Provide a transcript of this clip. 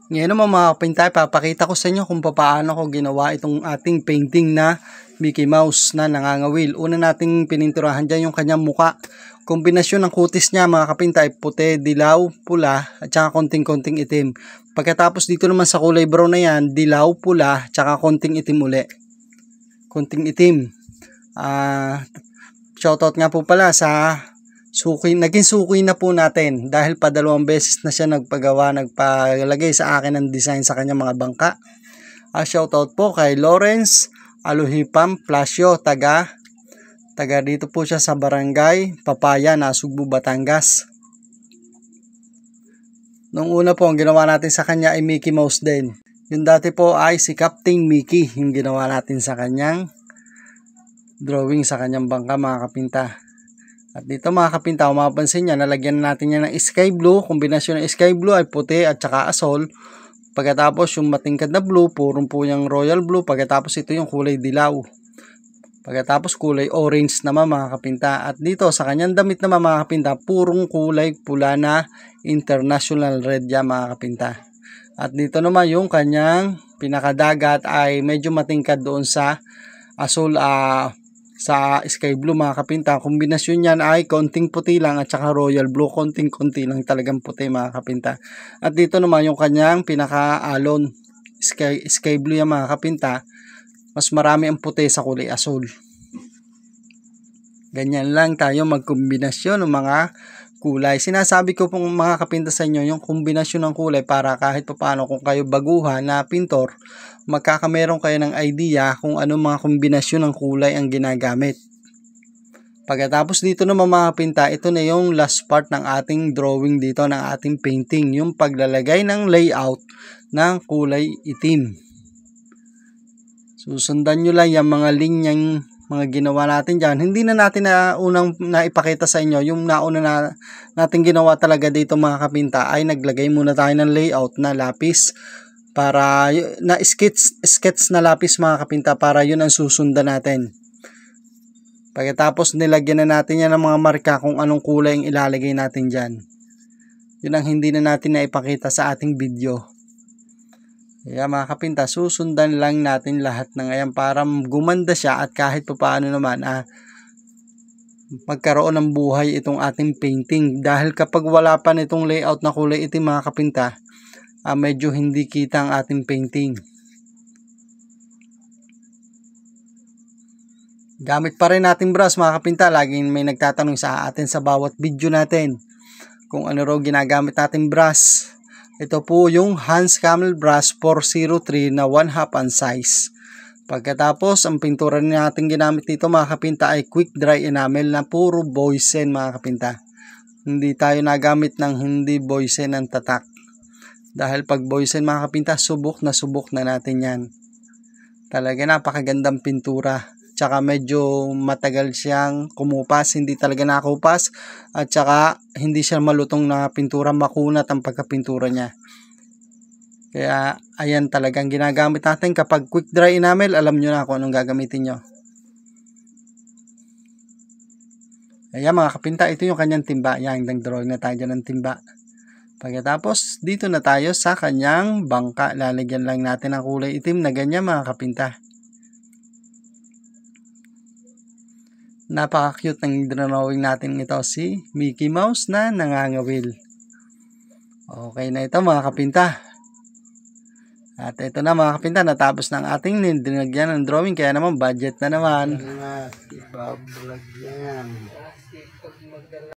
Ngayon naman mga kapintay, papakita ko sa inyo kung paano ko ginawa itong ating painting na Mickey Mouse na nangangawil. Una nating pininturahan dyan yung kanyang muka. Kombinasyon ng kutis niya mga kapintay, puti, dilaw, pula, at saka konting-konting itim. Pagkatapos dito naman sa kulay brown na yan, dilaw, pula, at saka konting itim uli. Konting itim. Shoutout nga po pala sa suki, naging suki na po natin dahil pa 2 beses na siya nagpalagay sa akin ng design sa kanyang mga bangka. Shoutout po kay Lawrence Aluhipam Plasio, taga dito po siya sa Barangay Papaya, Nasugbu, Batangas. Nung una po ang ginawa natin sa kanya ay Mickey Mouse din. Yung dati po ay si Captain Mickey yung ginawa natin sa kanyang drawing sa kanyang bangka mga kapinta. At dito mga kapinta, kung mapapansin nyo, nalagyan natin yan ng sky blue. Kombinasyon ng sky blue ay puti at saka asol. Pagkatapos yung matingkad na blue, purong po yung royal blue. Pagkatapos ito yung kulay dilaw. Pagkatapos kulay orange naman mga kapinta. At dito sa kanyang damit naman mga kapinta, purong kulay pula na international red yan mga kapinta. At dito naman yung kanyang pinakadagat ay medyo matingkad doon sa asol, sa sky blue mga kapinta. Kombinasyon niyan ay konting puti lang at saka royal blue, konting-konti lang talagang puti mga kapinta. At dito naman yung kanyang pinaka-alon, sky blue yan mga kapinta. Mas marami ang puti sa kulay asul. Ganyan lang tayo magkombinasyon ng mga kulay. Sinasabi ko pong mga kapinta sa inyo yung kombinasyon ng kulay para kahit paano kung kayo baguhan na pintor, magkakameron kayo ng idea kung anong mga kombinasyon ng kulay ang ginagamit. Pagkatapos dito naman mga kapinta, ito na yung last part ng ating drawing dito, ng ating painting, yung paglalagay ng layout ng kulay itim. Susundan nyo lang yung mga linyang mga ginawa natin dyan. Hindi na natin na unang naipakita sa inyo. Yung nauna na natin ginawa talaga dito mga kapinta ay naglagay muna tayo ng layout na lapis para na sketch na lapis mga kapinta, para yun ang susundan natin. Pagkatapos nilagyan na natin yan ng mga marka kung anong kulay ang ilalagay natin dyan. Yun ang hindi na natin naipakita sa ating video. Kaya mga kapinta, susundan lang natin lahat ng ayan para gumanda siya at kahit paano naman magkaroon ng buhay itong ating painting. Dahil kapag wala pa nitong layout na kulay itim mga kapinta, medyo hindi kita ang ating painting. Gamit pa rin natin brush mga kapinta. Laging may nagtatanong sa atin sa bawat video natin kung ano raw ginagamit natin brush. Ito po yung Hans Camel Brush 403 na 1/2 ang size. Pagkatapos, ang pintura natin ginamit dito mga kapinta ay quick dry enamel na puro Boysen mga kapinta. Hindi tayo nagamit ng hindi Boysen ang tatak. Dahil pag Boysen mga kapinta, subok na natin yan. Talaga napakagandang pintura. Tsaka medyo matagal siyang kumupas, hindi talaga nakupas. At tsaka hindi siya malutong na pintura, makunat ang pagkapintura niya. Kaya ayan talagang ginagamit natin kapag quick dry enamel. Alam nyo na kung anong gagamitin nyo. Ayan mga kapinta, ito yung kanyang timba. Ayan, nag-drawing na tayo dyan ng timba. Pagkatapos dito na tayo sa kanyang bangka. Lalagyan lang natin ang kulay itim na ganyan mga kapinta. Napaka-cute ng drawing natin ito, si Mickey Mouse na nangangawil. Okay na ito mga kapinta. At ito na mga kapinta, natapos ng ating dinagyan ng drawing. Kaya naman budget na naman.